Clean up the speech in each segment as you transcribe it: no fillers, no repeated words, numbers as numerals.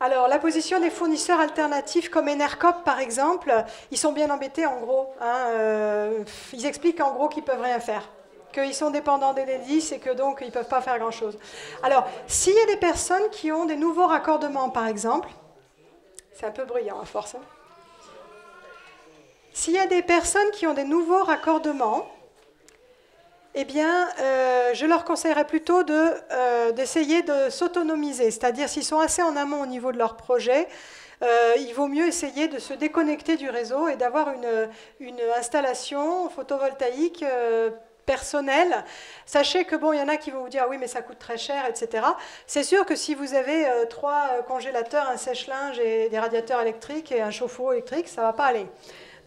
Alors, la position des fournisseurs alternatifs comme Enercop, par exemple, ils sont bien embêtés en gros. Ils expliquent en gros qu'ils ne peuvent rien faire, qu'ils sont dépendants d'Enedis et que donc ils ne peuvent pas faire grand-chose. Alors, s'il y a des personnes qui ont des nouveaux raccordements, par exemple, c'est un peu bruyant à force. S'il y a des personnes qui ont des nouveaux raccordements, eh bien, je leur conseillerais plutôt d'essayer de s'autonomiser. C'est-à-dire, s'ils sont assez en amont au niveau de leur projet, il vaut mieux essayer de se déconnecter du réseau et d'avoir une installation photovoltaïque personnelle. Sachez que, bon, il y en a qui vont vous dire, ah oui, mais ça coûte très cher, etc. C'est sûr que si vous avez 3 congélateurs, un sèche-linge et des radiateurs électriques et un chauffe-eau électrique, ça ne va pas aller.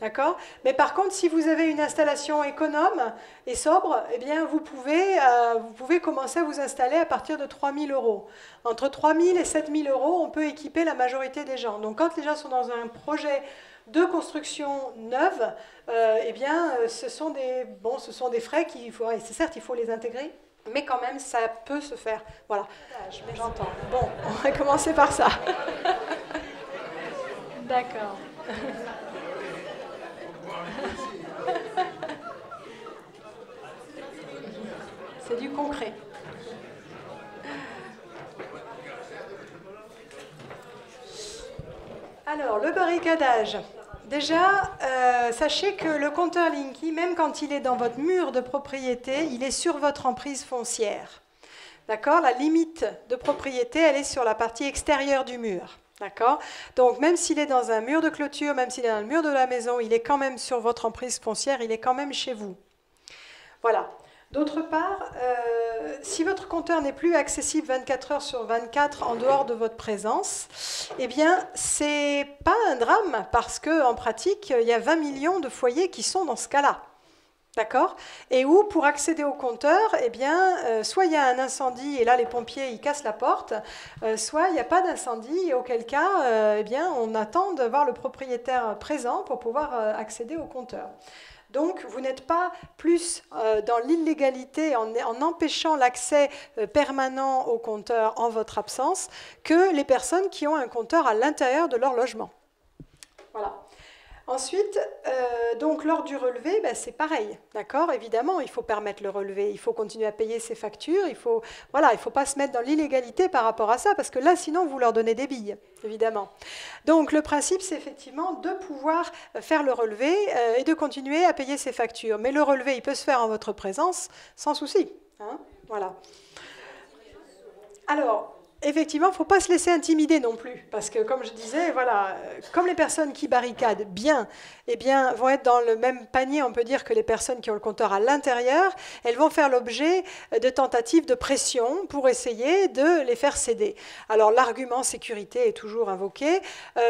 D'accord? Mais par contre, si vous avez une installation économe et sobre, eh bien, vous pouvez commencer à vous installer à partir de 3 000 €. Entre 3 000 et 7 000 €, on peut équiper la majorité des gens. Donc, quand les gens sont dans un projet de construction neuve, eh bien, ce sont des frais qu'il faut... Certes, il faut les intégrer, mais quand même, ça peut se faire. Voilà. J'entends. Bon, on va commencer par ça. D'accord. C'est du concret. Alors, le barricadage. Déjà, sachez que le compteur Linky, même quand il est dans votre mur de propriété, il est sur votre emprise foncière. D'accord? La limite de propriété, elle est sur la partie extérieure du mur. D'accord? Donc, même s'il est dans un mur de clôture, même s'il est dans le mur de la maison, il est quand même sur votre emprise foncière, il est quand même chez vous. Voilà. D'autre part, si votre compteur n'est plus accessible 24 heures sur 24 en dehors de votre présence, eh bien, c'est pas un drame parce qu'en pratique, il y a 20 millions de foyers qui sont dans ce cas-là. D'accord? Et où, pour accéder au compteur, eh bien, soit il y a un incendie et là, les pompiers, ils cassent la porte, soit il n'y a pas d'incendie et auquel cas, eh bien, on attend de voir le propriétaire présent pour pouvoir accéder au compteur. Donc, vous n'êtes pas plus dans l'illégalité en empêchant l'accès permanent au compteur en votre absence que les personnes qui ont un compteur à l'intérieur de leur logement. Voilà. Ensuite, donc lors du relevé, ben, c'est pareil, d'accord? Évidemment, il faut permettre le relevé, il faut continuer à payer ses factures, il faut pas se mettre dans l'illégalité par rapport à ça, parce que là, sinon, vous leur donnez des billes, évidemment. Donc, le principe, c'est effectivement de pouvoir faire le relevé et de continuer à payer ses factures. Mais le relevé, il peut se faire en votre présence, sans souci. Hein? Voilà. Alors, effectivement, il ne faut pas se laisser intimider non plus, parce que comme je disais, voilà, comme les personnes qui barricadent bien, eh bien, vont être dans le même panier, on peut dire, que les personnes qui ont le compteur à l'intérieur, elles vont faire l'objet de tentatives de pression pour essayer de les faire céder. Alors, l'argument sécurité est toujours invoqué.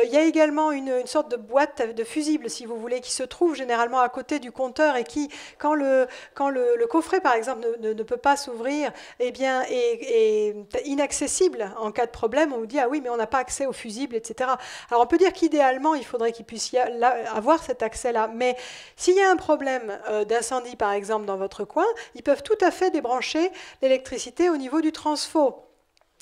Il y a également une sorte de boîte de fusibles, si vous voulez, qui se trouve généralement à côté du compteur et qui, quand le coffret, par exemple, ne peut pas s'ouvrir, eh bien, est inaccessible. En cas de problème, on vous dit « Ah oui, mais on n'a pas accès aux fusibles, etc. » Alors, on peut dire qu'idéalement, il faudrait qu'il puisse avoir cet accès-là. Mais s'il y a un problème d'incendie, par exemple, dans votre coin, ils peuvent tout à fait débrancher l'électricité au niveau du transfo.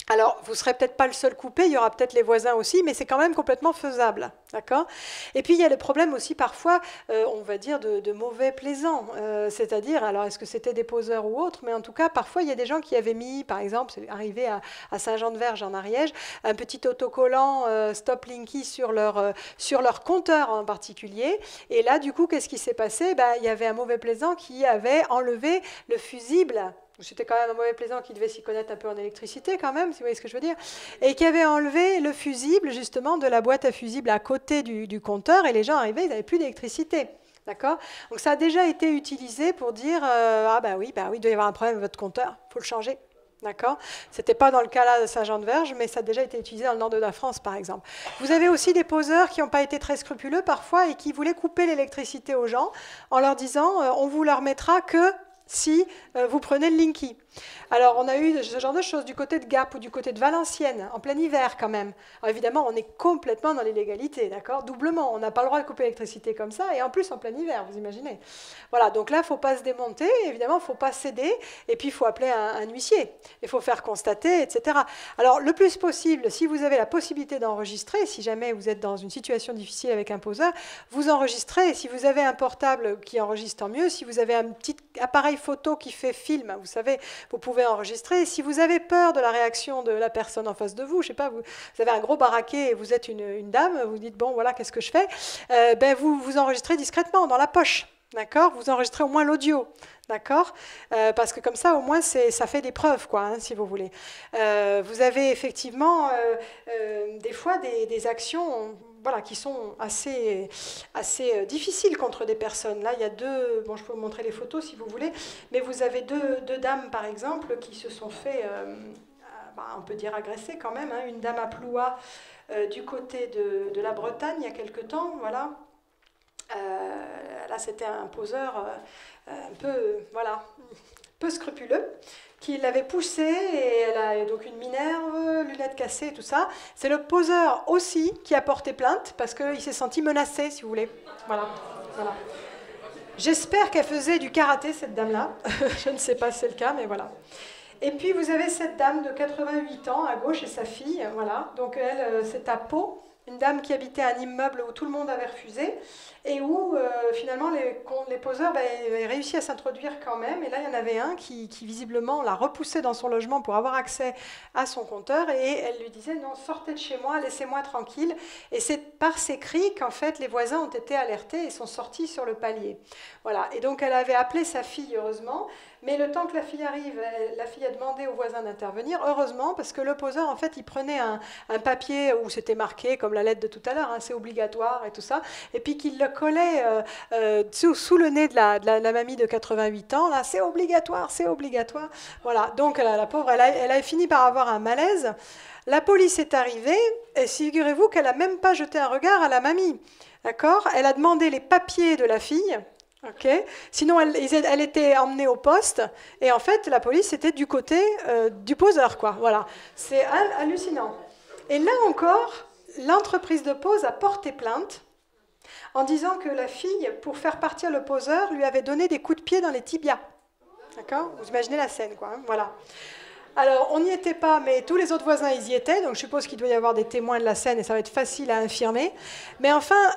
Alors, vous ne serez peut-être pas le seul coupé, il y aura peut-être les voisins aussi, mais c'est quand même complètement faisable. D'accord? Et puis, il y a le problème aussi parfois, on va dire, de mauvais plaisants. C'est-à-dire, alors, est-ce que c'était des poseurs ou autres? Mais en tout cas, parfois, il y a des gens qui avaient mis, par exemple, c'est arrivé à Saint-Jean-de-Verge, en Ariège, un petit autocollant Stop Linky sur leur compteur en particulier. Et là, du coup, qu'est-ce qui s'est passé? Il y avait un mauvais plaisant qui avait enlevé le fusible. C'était quand même un mauvais plaisant qui devait s'y connaître un peu en électricité quand même, si vous voyez ce que je veux dire, et qui avait enlevé le fusible justement de la boîte à fusibles à côté du compteur, et les gens arrivaient, ils n'avaient plus d'électricité. D'accord? Donc ça a déjà été utilisé pour dire ah bah oui, il doit y avoir un problème avec votre compteur, il faut le changer. D'accord? Ce n'était pas dans le cas là de Saint-Jean-de-Verge, mais ça a déjà été utilisé dans le nord de la France, par exemple. Vous avez aussi des poseurs qui n'ont pas été très scrupuleux parfois et qui voulaient couper l'électricité aux gens en leur disant on vous leur mettra que si vous prenez le Linky. Alors, on a eu ce genre de choses du côté de Gap ou du côté de Valenciennes, en plein hiver quand même. Alors, évidemment, on est complètement dans l'illégalité, d'accord? Doublement, on n'a pas le droit de couper l'électricité comme ça, et en plus en plein hiver, vous imaginez. Voilà, donc là, il ne faut pas se démonter, évidemment, il ne faut pas céder, et puis il faut appeler un huissier. Il faut faire constater, etc. Alors, le plus possible, si vous avez la possibilité d'enregistrer, si jamais vous êtes dans une situation difficile avec un poseur, vous enregistrez. Si vous avez un portable qui enregistre, tant mieux. Si vous avez un petit appareil photo qui fait film, vous savez, vous pouvez enregistrer. Si vous avez peur de la réaction de la personne en face de vous, je sais pas, vous avez un gros baraquet et vous êtes une dame, vous dites, bon, voilà, qu'est-ce que je fais? Ben, vous enregistrez discrètement dans la poche, d'accord? Vous enregistrez au moins l'audio, d'accord? Parce que comme ça, au moins, ça fait des preuves, quoi, hein, si vous voulez. Vous avez effectivement des fois des actions... Voilà, qui sont assez difficiles contre des personnes. Là, il y a deux... Bon, je peux vous montrer les photos si vous voulez, mais vous avez deux dames, par exemple, qui se sont fait, on peut dire, agresser quand même. Hein. Une dame à Ploua, du côté de la Bretagne, il y a quelque temps, voilà. Là, c'était un poseur un peu, voilà, peu scrupuleux, qui l'avait poussée, et elle a donc une minerve, lunettes cassées, tout ça. C'est le poseur aussi qui a porté plainte, parce qu'il s'est senti menacé, si vous voulez. Voilà. Voilà. J'espère qu'elle faisait du karaté, cette dame-là. Je ne sais pas si c'est le cas, mais voilà. Et puis, vous avez cette dame de 88 ans, à gauche, et sa fille, voilà. Donc, elle, c'est à Pau, une dame qui habitait un immeuble où tout le monde avait refusé, et où finalement les poseurs avaient réussi à s'introduire quand même. Et là, il y en avait un qui visiblement l'a repoussé dans son logement pour avoir accès à son compteur, et elle lui disait non, sortez de chez moi, laissez-moi tranquille. Et c'est par ces cris qu'en fait les voisins ont été alertés et sont sortis sur le palier. Voilà. Et donc elle avait appelé sa fille, heureusement. Mais le temps que la fille arrive, la fille a demandé aux voisins d'intervenir, heureusement, parce que le poseur, en fait, il prenait un papier où c'était marqué, comme la lettre de tout à l'heure, hein, c'est obligatoire et tout ça, et puis qu'il le collait sous le nez de la mamie de 88 ans, là, c'est obligatoire, voilà. Donc la pauvre, elle a fini par avoir un malaise. La police est arrivée, et figurez-vous qu'elle n'a même pas jeté un regard à la mamie, d'accord? Elle a demandé les papiers de la fille. Okay. Sinon, elle était emmenée au poste, et en fait, la police était du côté du poseur, quoi. Voilà. C'est hallucinant. Et là encore, l'entreprise de pose a porté plainte en disant que la fille, pour faire partir le poseur, lui avait donné des coups de pied dans les tibias. D'accord? Vous imaginez la scène, quoi. Hein, voilà. Alors, on n'y était pas, mais tous les autres voisins, ils y étaient, donc je suppose qu'il doit y avoir des témoins de la scène et ça va être facile à infirmer. Mais enfin,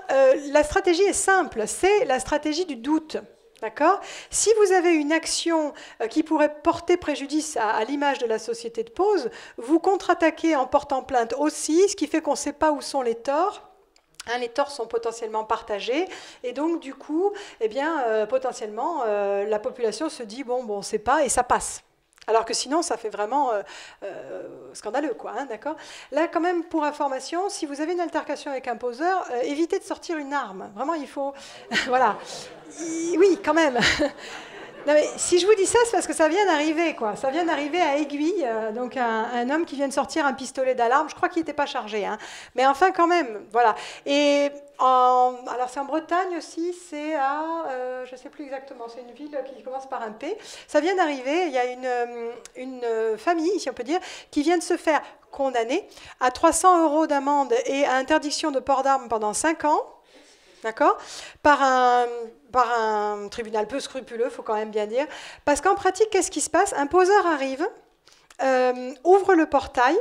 la stratégie est simple, c'est la stratégie du doute. D'accord? Si vous avez une action qui pourrait porter préjudice à l'image de la société de pose, vous contre-attaquez en portant plainte aussi, ce qui fait qu'on ne sait pas où sont les torts. Hein, les torts sont potentiellement partagés, et donc du coup, eh bien, potentiellement, la population se dit, bon, on ne sait pas, et ça passe. Alors que sinon, ça fait vraiment scandaleux, quoi, hein, d'accord? Là, quand même, pour information, si vous avez une altercation avec un poseur, évitez de sortir une arme. Vraiment, il faut... voilà. Oui, quand même. Non, mais si je vous dis ça, c'est parce que ça vient d'arriver, quoi. Ça vient d'arriver à Aiguille, donc un homme qui vient de sortir un pistolet d'alarme. Je crois qu'il n'était pas chargé, hein. Mais enfin, quand même, voilà. Et alors, c'est en Bretagne aussi, c'est à... je ne sais plus exactement, c'est une ville qui commence par un P. Ça vient d'arriver, il y a une famille, si on peut dire, qui vient de se faire condamner à 300 € d'amende et à interdiction de port d'armes pendant 5 ans. D'accord? Par un tribunal peu scrupuleux, il faut quand même bien dire. Parce qu'en pratique, qu'est-ce qui se passe? Un poseur arrive, ouvre le portail,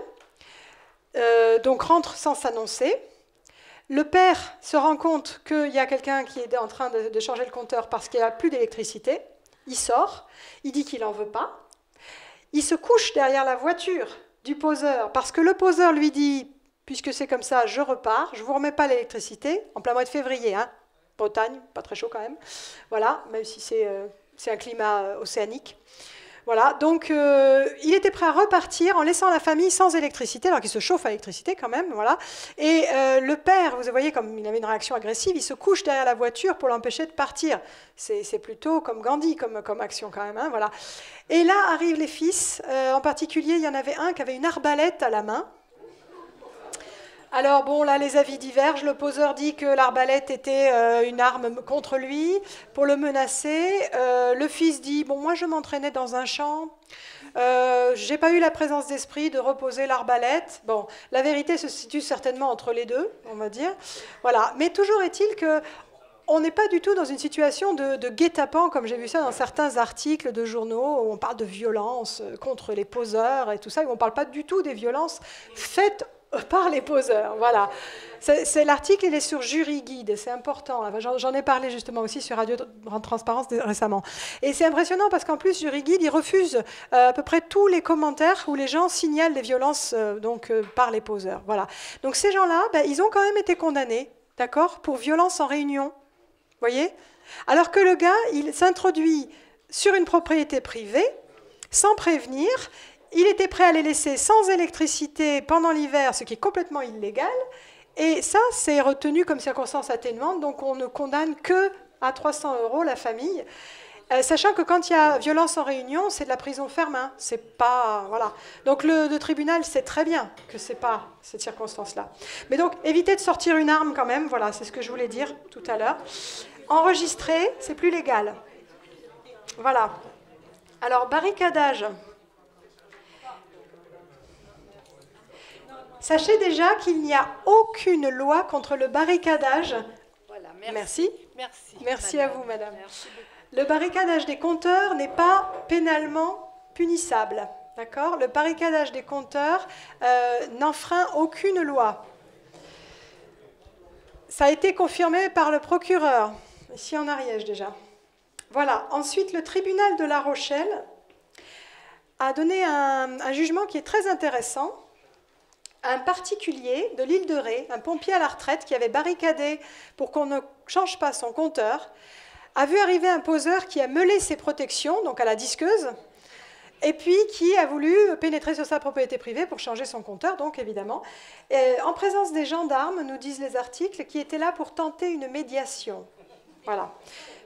donc rentre sans s'annoncer. Le père se rend compte qu'il y a quelqu'un qui est en train de changer le compteur parce qu'il n'y a plus d'électricité. Il sort, il dit qu'il n'en veut pas. Il se couche derrière la voiture du poseur parce que le poseur lui dit... Puisque c'est comme ça, je repars, je ne vous remets pas l'électricité, en plein mois de février, hein. Bretagne, pas très chaud quand même, voilà, même si c'est un climat océanique. Voilà, donc il était prêt à repartir en laissant la famille sans électricité, alors qu'il se chauffe à l'électricité quand même, voilà. Et le père, vous voyez, comme il avait une réaction agressive, il se couche derrière la voiture pour l'empêcher de partir. C'est plutôt comme Gandhi comme action quand même, hein, voilà. Et là arrivent les fils, en particulier, il y en avait un qui avait une arbalète à la main, Alors bon, là les avis divergent. Le poseur dit que l'arbalète était une arme contre lui, pour le menacer. Le fils dit, bon, moi je m'entraînais dans un champ, j'ai pas eu la présence d'esprit de reposer l'arbalète. Bon, la vérité se situe certainement entre les deux, on va dire. Voilà. Mais toujours est-il que on n'est pas du tout dans une situation de guet-apens, comme j'ai vu ça dans certains articles de journaux, où on parle de violence contre les poseurs et tout ça, et on ne parle pas du tout des violences faites par les poseurs. Voilà. L'article, il est sur Jury Guide, c'est important. J'en ai parlé justement aussi sur Radio Transparence récemment. Et c'est impressionnant parce qu'en plus, Jury Guide, il refuse à peu près tous les commentaires où les gens signalent des violences par les poseurs. Voilà. Donc ces gens-là, ils ont quand même été condamnés, d'accord, pour violence en réunion. Vous voyez? Alors que le gars, il s'introduit sur une propriété privée, sans prévenir, il était prêt à les laisser sans électricité pendant l'hiver, ce qui est complètement illégal, et ça, c'est retenu comme circonstance atténuante, donc on ne condamne que à 300 € la famille, sachant que quand il y a violence en réunion, c'est de la prison ferme, hein, c'est pas... Voilà. Donc le tribunal sait très bien que c'est pas cette circonstance-là. Mais donc, évitez de sortir une arme quand même, voilà, c'est ce que je voulais dire tout à l'heure. Enregistrer, c'est plus légal. Voilà. Alors, barricadage. Sachez déjà qu'il n'y a aucune loi contre le barricadage. Voilà, merci. Merci à vous, madame. Merci. Le barricadage des compteurs n'est pas pénalement punissable. D'accord ? Le barricadage des compteurs n'enfreint aucune loi. Ça a été confirmé par le procureur, ici en Ariège déjà. Voilà. Ensuite, le tribunal de La Rochelle a donné un jugement qui est très intéressant. Un particulier de l'île de Ré, un pompier à la retraite qui avait barricadé pour qu'on ne change pas son compteur, a vu arriver un poseur qui a meulé ses protections, donc à la disqueuse, et puis qui a voulu pénétrer sur sa propriété privée pour changer son compteur, donc évidemment, en présence des gendarmes, nous disent les articles, qui étaient là pour tenter une médiation. Voilà.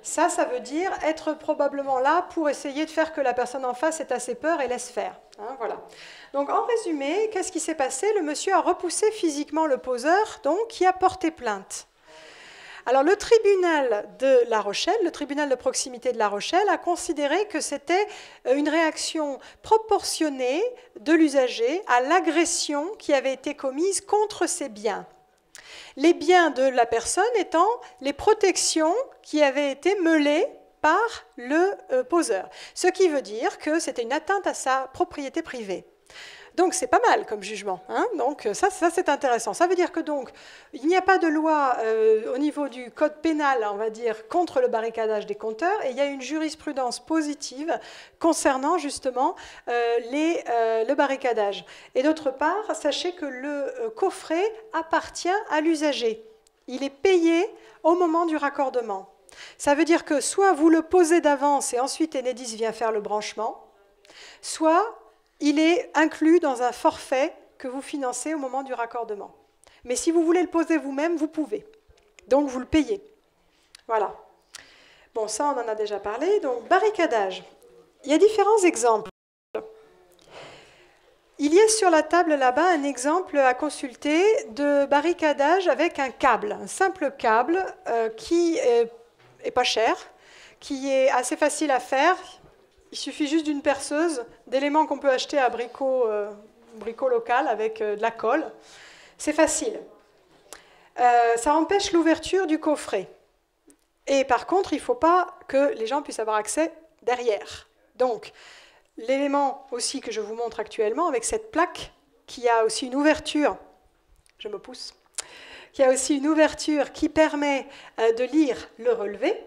Ça veut dire être probablement là pour essayer de faire que la personne en face ait assez peur et laisse faire. Hein, voilà. Donc en résumé, qu'est-ce qui s'est passé? Le monsieur a repoussé physiquement le poseur, donc, qui a porté plainte. Alors le tribunal de La Rochelle, le tribunal de proximité de La Rochelle, a considéré que c'était une réaction proportionnée de l'usager à l'agression qui avait été commise contre ses biens. Les biens de la personne étant les protections qui avaient été meulées par le poseur. Ce qui veut dire que c'était une atteinte à sa propriété privée. Donc c'est pas mal comme jugement. Hein, donc ça c'est intéressant. Ça veut dire que donc il n'y a pas de loi au niveau du code pénal, on va dire, contre le barricadage des compteurs, et il y a une jurisprudence positive concernant justement le barricadage. Et d'autre part, sachez que le coffret appartient à l'usager. Il est payé au moment du raccordement. Ça veut dire que soit vous le posez d'avance et ensuite Enedis vient faire le branchement, soit il est inclus dans un forfait que vous financez au moment du raccordement. Mais si vous voulez le poser vous-même, vous pouvez. Donc vous le payez. Voilà. Bon, ça on en a déjà parlé. Donc barricadage. Il y a différents exemples. Il y a sur la table là-bas un exemple à consulter de barricadage avec un câble, un simple câble qui est pas cher, qui est assez facile à faire. Il suffit juste d'une perceuse, d'éléments qu'on peut acheter à bricot local avec de la colle. C'est facile. Ça empêche l'ouverture du coffret. Et par contre, il ne faut pas que les gens puissent avoir accès derrière. Donc, l'élément aussi que je vous montre actuellement, avec cette plaque qui a aussi une ouverture, je me pousse, qui a aussi une ouverture qui permet de lire le relevé.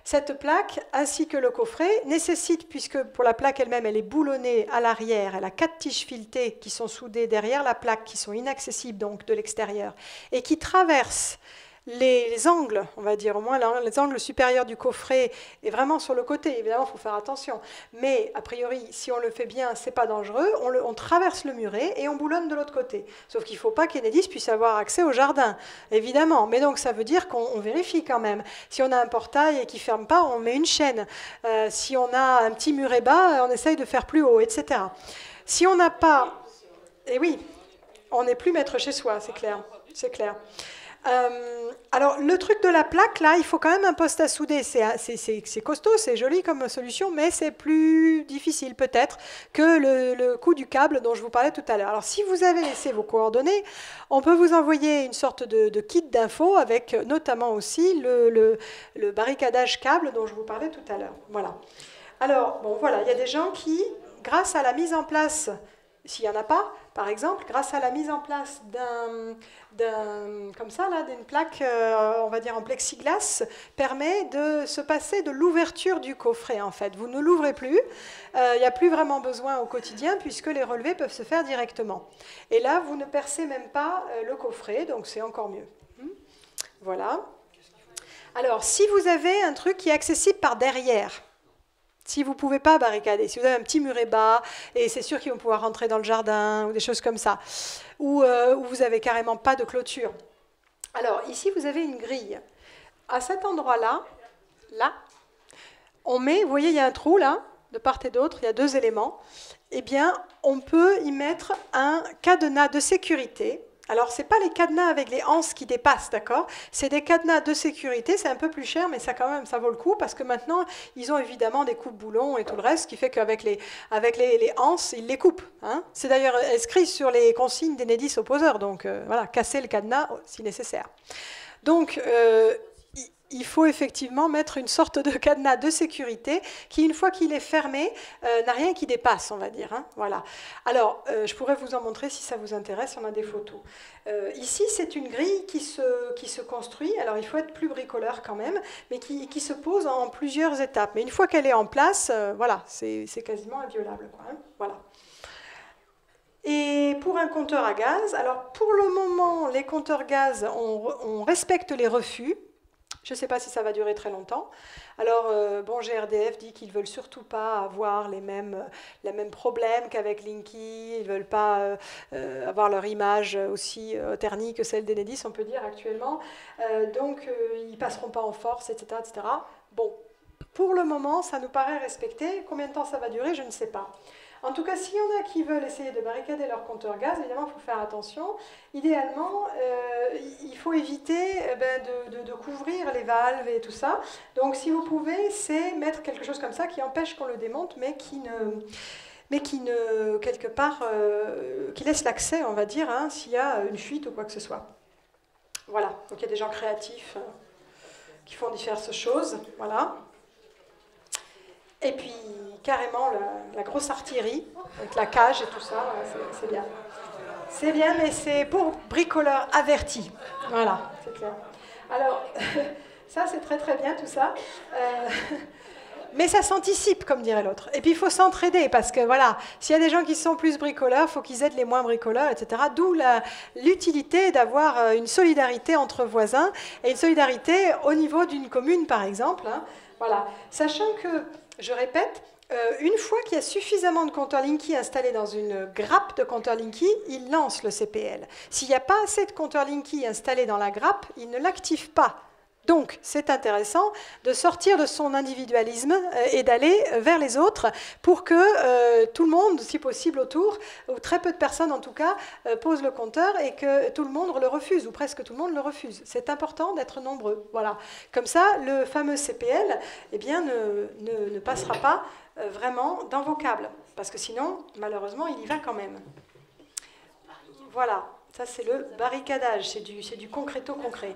Cette plaque, ainsi que le coffret, nécessite, puisque pour la plaque elle-même, elle est boulonnée à l'arrière, elle a 4 tiges filetées qui sont soudées derrière la plaque, qui sont inaccessibles donc de l'extérieur, et qui traversent les angles, on va dire, au moins les angles supérieurs du coffret, et vraiment sur le côté, évidemment, il faut faire attention. Mais, a priori, si on le fait bien, c'est pas dangereux, on traverse le muret et on boulonne de l'autre côté. Sauf qu'il ne faut pas qu'Enedis puisse avoir accès au jardin, évidemment. Mais donc, ça veut dire qu'on vérifie quand même. Si on a un portail et qui ne ferme pas, on met une chaîne. Si on a un petit muret bas, on essaye de faire plus haut, etc. Si on n'a pas... Et oui, On n'est plus maître chez soi, c'est clair. C'est clair. Alors, le truc de la plaque, là, il faut quand même un poste à souder. C'est costaud, c'est joli comme solution, mais c'est plus difficile peut-être que le coup du câble dont je vous parlais tout à l'heure. Alors, si vous avez laissé vos coordonnées, on peut vous envoyer une sorte de kit d'info avec notamment aussi le barricadage câble dont je vous parlais tout à l'heure. Voilà. Alors, bon, voilà, il y a des gens qui, grâce à la mise en place, s'il n'y en a pas, par exemple, grâce à la mise en place comme ça, là, d'une plaque, on va dire en plexiglas, permet de se passer de l'ouverture du coffret, en fait. Vous ne l'ouvrez plus, il n'y a plus vraiment besoin au quotidien, puisque les relevés peuvent se faire directement. Et là, vous ne percez même pas le coffret, donc c'est encore mieux. Voilà. Alors, si vous avez un truc qui est accessible par derrière, si vous ne pouvez pas barricader, si vous avez un petit muret bas, et c'est sûr qu'ils vont pouvoir rentrer dans le jardin, ou des choses comme ça, ou vous n'avez carrément pas de clôture. Alors, ici, vous avez une grille. À cet endroit-là, là, on met, vous voyez, il y a un trou, là, de part et d'autre, il y a 2 éléments. Eh bien, on peut y mettre un cadenas de sécurité. Alors, ce n'est pas les cadenas avec les anses qui dépassent, d'accord? C'est des cadenas de sécurité, c'est un peu plus cher, mais ça, quand même, ça vaut le coup, parce que maintenant, ils ont évidemment des coupes-boulons et tout le reste, ce qui fait qu'avec les anses, ils les coupent. Hein. C'est d'ailleurs inscrit sur les consignes d'Enedis Opposeur, donc voilà, casser le cadenas si nécessaire. Donc, il faut effectivement mettre une sorte de cadenas de sécurité qui, une fois qu'il est fermé, n'a rien qui dépasse, on va dire. Hein, voilà. Alors, je pourrais vous en montrer si ça vous intéresse, on a des photos. Ici, c'est une grille qui se construit, alors il faut être plus bricoleur quand même, mais qui se pose en plusieurs étapes. Mais une fois qu'elle est en place, voilà, c'est quasiment inviolable, quoi, hein, voilà. Et pour un compteur à gaz, alors pour le moment, les compteurs gaz, on respecte les refus. Je ne sais pas si ça va durer très longtemps. Alors, bon, GRDF dit qu'ils ne veulent surtout pas avoir les mêmes problèmes qu'avec Linky. Ils ne veulent pas avoir leur image aussi ternie que celle d'Enedis, on peut dire, actuellement. Donc, ils ne passeront pas en force, etc., etc. Bon, pour le moment, ça nous paraît respecté. Combien de temps ça va durer, je ne sais pas. En tout cas, s'il y en a qui veulent essayer de barricader leur compteur gaz, évidemment, il faut faire attention. Idéalement, il faut éviter de couvrir les valves et tout ça. Donc, si vous pouvez, c'est mettre quelque chose comme ça qui empêche qu'on le démonte, mais qui quelque part, qui laisse l'accès, on va dire, hein, s'il y a une fuite ou quoi que ce soit. Voilà. Donc, il y a des gens créatifs qui font diverses choses. Voilà. Et puis, carrément, la grosse artillerie, avec la cage et tout ça, c'est bien. C'est bien, mais c'est pour bricoleurs avertis. Voilà, c'est clair. Alors, ça, c'est très très bien tout ça. Mais ça s'anticipe, comme dirait l'autre. Et puis, il faut s'entraider, parce que, voilà, s'il y a des gens qui sont plus bricoleurs, il faut qu'ils aident les moins bricoleurs, etc. D'où l'utilité d'avoir une solidarité entre voisins, et une solidarité au niveau d'une commune, par exemple. Hein. Voilà. Sachant que, je répète, une fois qu'il y a suffisamment de compteurs Linky installés dans une grappe de compteurs Linky, il lance le CPL. S'il n'y a pas assez de compteurs Linky installés dans la grappe, il ne l'active pas. Donc, c'est intéressant de sortir de son individualisme et d'aller vers les autres pour que tout le monde, si possible autour, ou très peu de personnes en tout cas, posent le compteur et que tout le monde le refuse, ou presque tout le monde le refuse. C'est important d'être nombreux. Voilà. Comme ça, le fameux CPL eh bien, ne passera pas vraiment dans vos câbles, parce que sinon, malheureusement, il y va quand même. Voilà. Ça, c'est le barricadage, c'est du concreto concret.